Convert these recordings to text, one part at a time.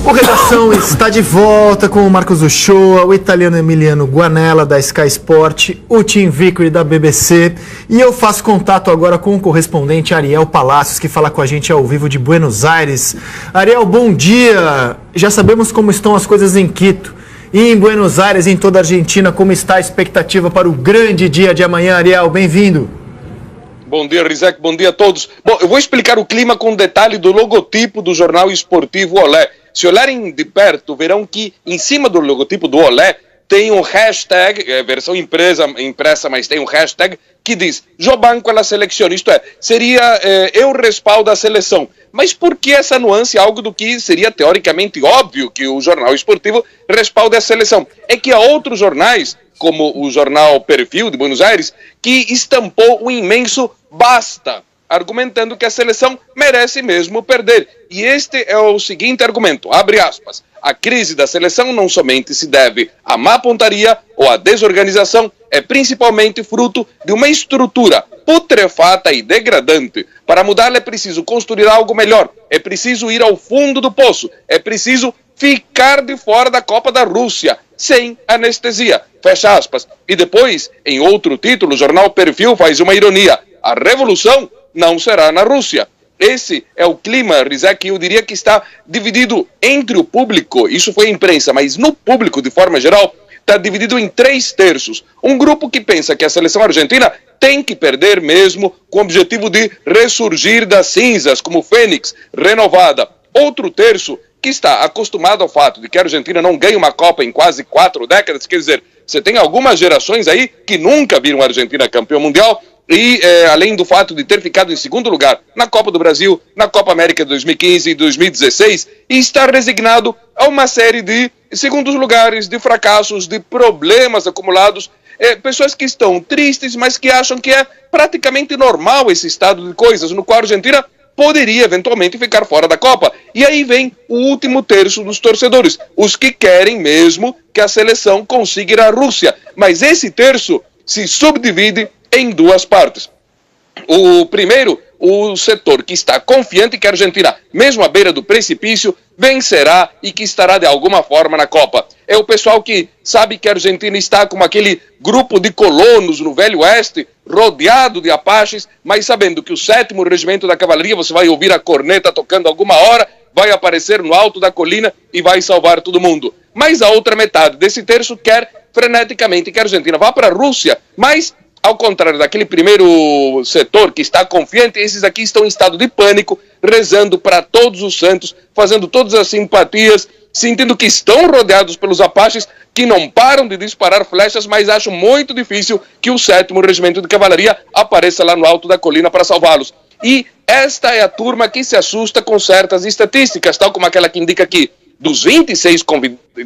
O Redação está de volta com o Marcos Uchoa, o italiano Emiliano Guanella da Sky Sport, o Tim Vickery da BBC, e eu faço contato agora com o correspondente Ariel Palacios, que fala com a gente ao vivo de Buenos Aires. Ariel, bom dia! Já sabemos como estão as coisas em Quito. E em Buenos Aires, em toda a Argentina, como está a expectativa para o grande dia de amanhã? Ariel, bem-vindo! Bom dia, Rizek, bom dia a todos. Bom, eu vou explicar o clima com detalhe do logotipo do jornal esportivo Olé. Se olharem de perto, verão que em cima do logotipo do Olé tem um hashtag, versão impressa, mas tem um hashtag que diz "Eu banco a seleção", isto é, seria eu respaldo a seleção. Mas por que essa nuance? Algo do que seria teoricamente óbvio que o jornal esportivo respalde a seleção. É que há outros jornais, como o jornal Perfil de Buenos Aires, que estampou um imenso "basta", argumentando que a seleção merece mesmo perder. E este é o seguinte argumento, abre aspas: "A crise da seleção não somente se deve à má pontaria ou à desorganização, é principalmente fruto de uma estrutura putrefata e degradante. Para mudá-la é preciso construir algo melhor, é preciso ir ao fundo do poço, é preciso ficar de fora da Copa da Rússia, sem anestesia", fecha aspas. E depois, em outro título, o jornal Perfil faz uma ironia: "A revolução não será na Rússia". Esse é o clima, Rizek, eu diria que está dividido entre o público, isso foi a imprensa, mas no público, de forma geral, está dividido em 3/3. Um grupo que pensa que a seleção argentina tem que perder mesmo, com o objetivo de ressurgir das cinzas, como fênix renovada. Outro terço que está acostumado ao fato de que a Argentina não ganha uma Copa em quase 4 décadas, quer dizer, você tem algumas gerações aí que nunca viram a Argentina campeã mundial, e além do fato de ter ficado em segundo lugar na Copa do Brasil, na Copa América de 2015 e 2016, e estar resignado a uma série de segundos lugares, de fracassos, de problemas acumulados, pessoas que estão tristes, mas que acham que é praticamente normal esse estado de coisas, no qual a Argentina poderia eventualmente ficar fora da Copa. E aí vem o último terço dos torcedores, os que querem mesmo que a seleção consiga ir à Rússia. Mas esse terço se subdivide em 2 partes. O primeiro, o setor que está confiante que a Argentina, mesmo à beira do precipício, vencerá e que estará de alguma forma na Copa. É o pessoal que sabe que a Argentina está como aquele grupo de colonos no Velho Oeste, rodeado de apaches, mas sabendo que o 7º Regimento da Cavalaria, você vai ouvir a corneta tocando alguma hora, vai aparecer no alto da colina e vai salvar todo mundo. Mas a outra metade desse terço quer freneticamente que a Argentina vá para a Rússia, mas ao contrário daquele primeiro setor que está confiante, esses aqui estão em estado de pânico, rezando para todos os santos, fazendo todas as simpatias, sentindo que estão rodeados pelos apaches, que não param de disparar flechas, mas acham muito difícil que o 7º Regimento de Cavalaria apareça lá no alto da colina para salvá-los. E esta é a turma que se assusta com certas estatísticas, tal como aquela que indica que dos 26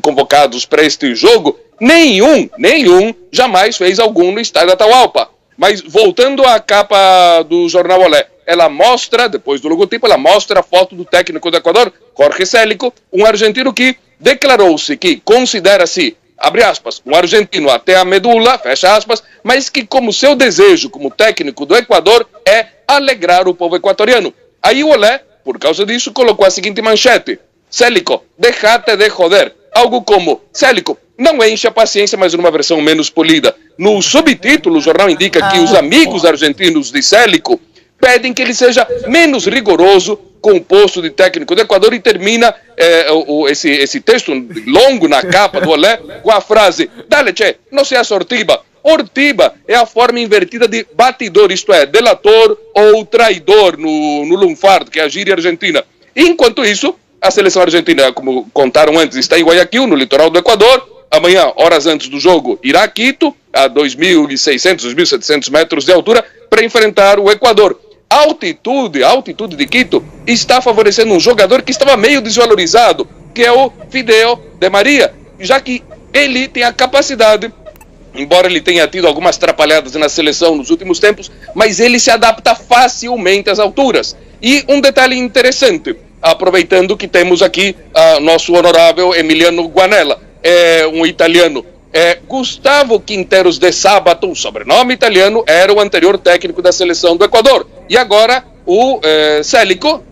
convocados para este jogo, nenhum jamais fez algum no estádio Atahualpa. Mas voltando à capa do jornal Olé, ela mostra, depois do logotipo, ela mostra a foto do técnico do Equador, Jorge Célico, um argentino que declarou-se que considera-se, abre aspas, um argentino até a medula, fecha aspas, mas que como seu desejo como técnico do Equador é alegrar o povo equatoriano. Aí o Olé, por causa disso, colocou a seguinte manchete: "Célico, déjate de joder". Algo como: "Célico, não enche a paciência", mas numa versão menos polida. No subtítulo, o jornal indica que os amigos argentinos de Célico pedem que ele seja menos rigoroso com o posto de técnico do Equador e termina esse texto longo na capa do Olé com a frase: "Dale, che, não seas ortiba". Ortiba é a forma invertida de batidor, isto é, delator ou traidor no lunfardo, que é a gíria argentina. Enquanto isso, a seleção argentina, como contaram antes, está em Guayaquil, no litoral do Equador. Amanhã, horas antes do jogo, irá a Quito, a 2.600, 2.700 metros de altura, para enfrentar o Equador. A altitude de Quito está favorecendo um jogador que estava meio desvalorizado, que é o Fideo de Maria, já que ele tem a capacidade, embora ele tenha tido algumas atrapalhadas na seleção nos últimos tempos, mas ele se adapta facilmente às alturas. E um detalhe interessante, aproveitando que temos aqui nosso honorável Emiliano Guanella, um italiano, Gustavo Quinteros de Sabato, um sobrenome italiano, era o anterior técnico da seleção do Equador. E agora o Célico,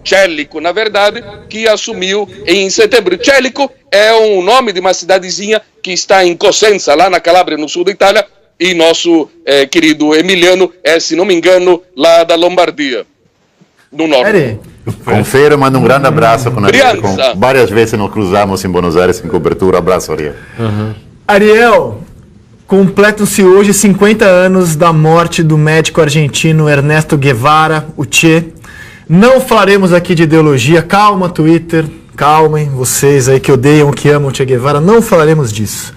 na verdade, que assumiu em setembro. Célico é um nome de uma cidadezinha que está em Cosenza, lá na Calábria, no sul da Itália, e nosso querido Emiliano é, se não me engano, lá da Lombardia, no norte. Confere, manda um grande abraço com Ariel. Várias vezes nos cruzamos em Buenos Aires em cobertura. Abraço, Ariel. Ariel, completam-se hoje 50 anos da morte do médico argentino Ernesto Guevara, o Che. Não falaremos aqui de ideologia. Calma, Twitter. Calmem, vocês aí que odeiam, que amam o Che Guevara. Não falaremos disso.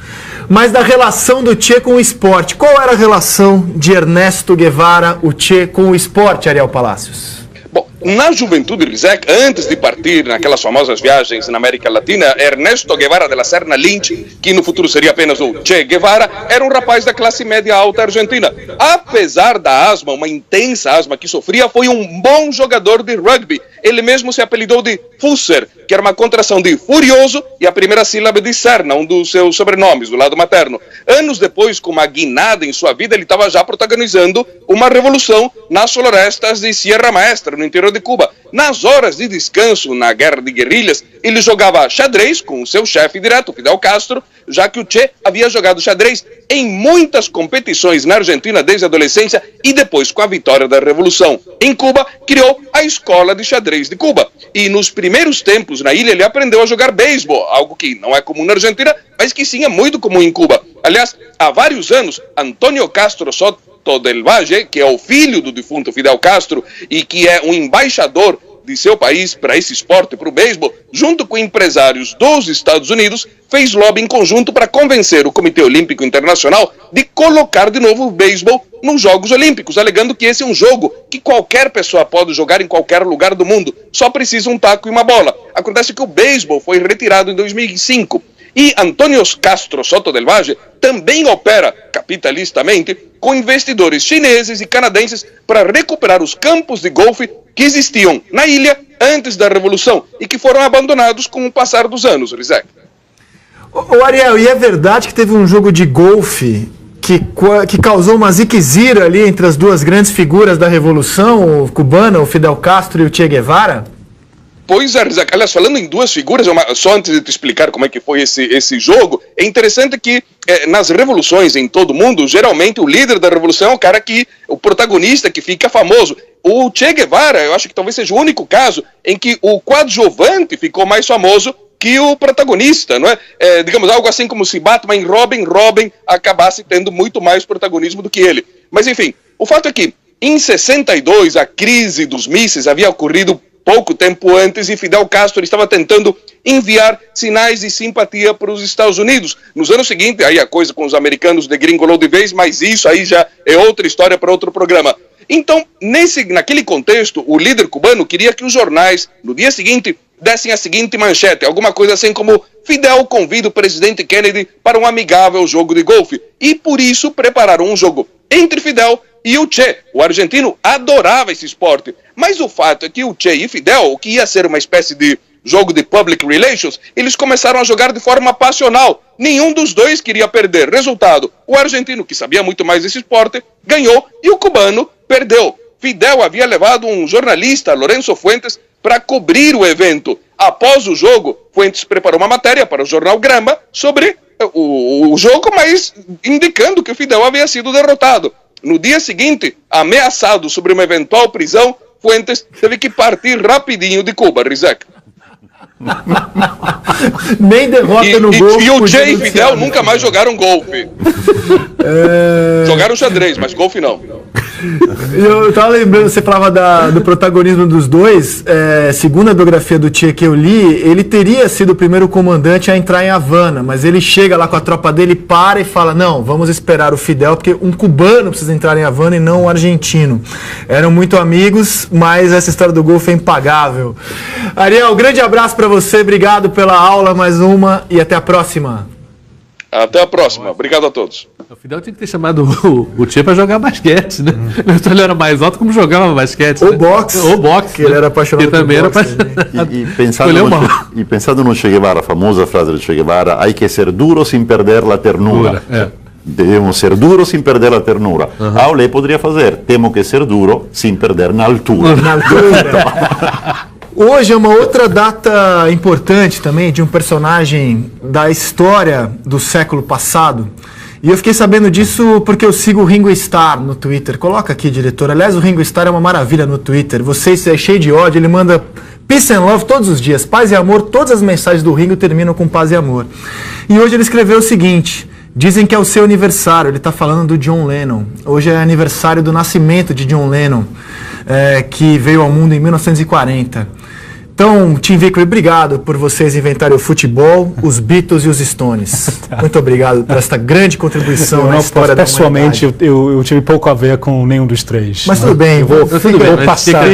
Mas da relação do Che com o esporte. Qual era a relação de Ernesto Guevara, o Che, com o esporte, Ariel Palacios? Bom, na juventude, Rizek, antes de partir naquelas famosas viagens na América Latina, Ernesto Guevara de la Serna Lynch, que no futuro seria apenas o Che Guevara, era um rapaz da classe média alta argentina. Apesar da asma, uma intensa asma que sofria, foi um bom jogador de rugby. Ele mesmo se apelidou de Fusser, que era uma contração de furioso e a primeira sílaba de Serna, um dos seus sobrenomes, do lado materno. Anos depois, com uma guinada em sua vida, ele estava já protagonizando uma revolução nas florestas de Sierra Maestra, no interior de Cuba. Nas horas de descanso, na guerra de guerrilhas, ele jogava xadrez com o seu chefe direto, Fidel Castro, já que o Che havia jogado xadrez em muitas competições na Argentina desde a adolescência e depois, com a vitória da Revolução em Cuba, criou a Escola de Xadrez de Cuba. E nos primeiros tempos na ilha ele aprendeu a jogar beisebol, algo que não é comum na Argentina, mas que sim é muito comum em Cuba. Aliás, há vários anos, Antônio Castro Soto del Valle, que é o filho do defunto Fidel Castro e que é um embaixador de seu país para esse esporte, para o beisebol, junto com empresários dos Estados Unidos, fez lobby em conjunto para convencer o Comitê Olímpico Internacional de colocar de novo o beisebol nos Jogos Olímpicos, alegando que esse é um jogo que qualquer pessoa pode jogar em qualquer lugar do mundo, só precisa um taco e uma bola. Acontece que o beisebol foi retirado em 2005. E Antônio Castro Soto del Valle também opera capitalistamente com investidores chineses e canadenses para recuperar os campos de golfe que existiam na ilha antes da Revolução e que foram abandonados com o passar dos anos, Rizek. Ô Ariel, e é verdade que teve um jogo de golfe que causou uma ziquezira ali entre as duas grandes figuras da Revolução cubana, o Fidel Castro e o Che Guevara? Pois é, Rizek. Aliás, falando em duas figuras, só antes de te explicar como é que foi esse jogo, é interessante que nas revoluções em todo o mundo, geralmente o líder da revolução é o protagonista que fica famoso. O Che Guevara, eu acho que talvez seja o único caso em que o coadjuvante ficou mais famoso que o protagonista, não é? Digamos, algo assim como se Batman e Robin acabasse tendo muito mais protagonismo do que ele. Mas enfim, o fato é que em 62 a crise dos mísseis havia ocorrido pouco tempo antes, e Fidel Castro estava tentando enviar sinais de simpatia para os Estados Unidos. Nos anos seguintes, aí a coisa com os americanos degringolou de vez, mas isso aí já é outra história para outro programa. Então, naquele contexto, o líder cubano queria que os jornais, no dia seguinte, dessem a seguinte manchete, alguma coisa assim como: Fidel convida o presidente Kennedy para um amigável jogo de golfe. E por isso prepararam um jogo entre Fidel e o Che. O argentino adorava esse esporte. Mas o fato é que o Che e Fidel, o que ia ser uma espécie de jogo de public relations, eles começaram a jogar de forma passional. Nenhum dos dois queria perder. Resultado, o argentino, que sabia muito mais desse esporte, ganhou e o cubano perdeu. Fidel havia levado um jornalista, Lourenço Fuentes, para cobrir o evento. Após o jogo, Fuentes preparou uma matéria para o jornal Grama sobre o jogo, mas indicando que o Fidel havia sido derrotado. No dia seguinte, ameaçado sobre uma eventual prisão, Fuentes teve que partir rapidinho de Cuba, Rizek. Nem derrota no golfe. E o Che e Fidel nunca mais jogaram golfe. Jogaram xadrez, mas golfe não. Eu tava lembrando, você falava do protagonismo dos dois. Segundo a biografia do Che que eu li, ele teria sido o primeiro comandante a entrar em Havana, mas ele chega lá com a tropa dele, para e fala: não, vamos esperar o Fidel, porque um cubano precisa entrar em Havana e não um argentino. Eram muito amigos, mas essa história do golfe é impagável. Ariel, grande abraço para você, obrigado pela aula, mais uma, e até a próxima. Até a próxima, obrigado a todos. O Fidel tinha que ter chamado o Che para jogar basquete, né? Ele era mais alto como jogava basquete. Ou né? boxe. Ou boxe. Que ele era apaixonado por boxe. E pensando no Che Guevara, a famosa frase do Che Guevara: hay que ser duro sin perder la ternura. devemos ser duros sem perder a ternura. A Olé poderia fazer, temos que ser duro sem perder na altura. Na altura. Hoje é uma outra data importante também de um personagem da história do século passado. E eu fiquei sabendo disso porque eu sigo o Ringo Starr no Twitter. Coloca aqui, diretor. Aliás, o Ringo Starr é uma maravilha no Twitter. Você é cheio de ódio, ele manda peace and love todos os dias. Paz e amor, todas as mensagens do Ringo terminam com paz e amor. E hoje ele escreveu o seguinte: dizem que é o seu aniversário. Ele está falando do John Lennon. Hoje é aniversário do nascimento de John Lennon, que veio ao mundo em 1940. Então, Tim Vickery, obrigado por vocês inventarem o futebol, os Beatles e os Stones. Muito obrigado por esta grande contribuição na história da humanidade. Pessoalmente, eu tive pouco a ver com nenhum dos três. Mas tudo bem, vou passar.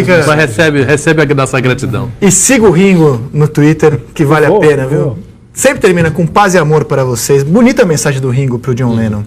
Recebe a nossa gratidão. E siga o Ringo no Twitter, que vale a pena, viu? Sempre termina com paz e amor para vocês. Bonita a mensagem do Ringo para o John Lennon.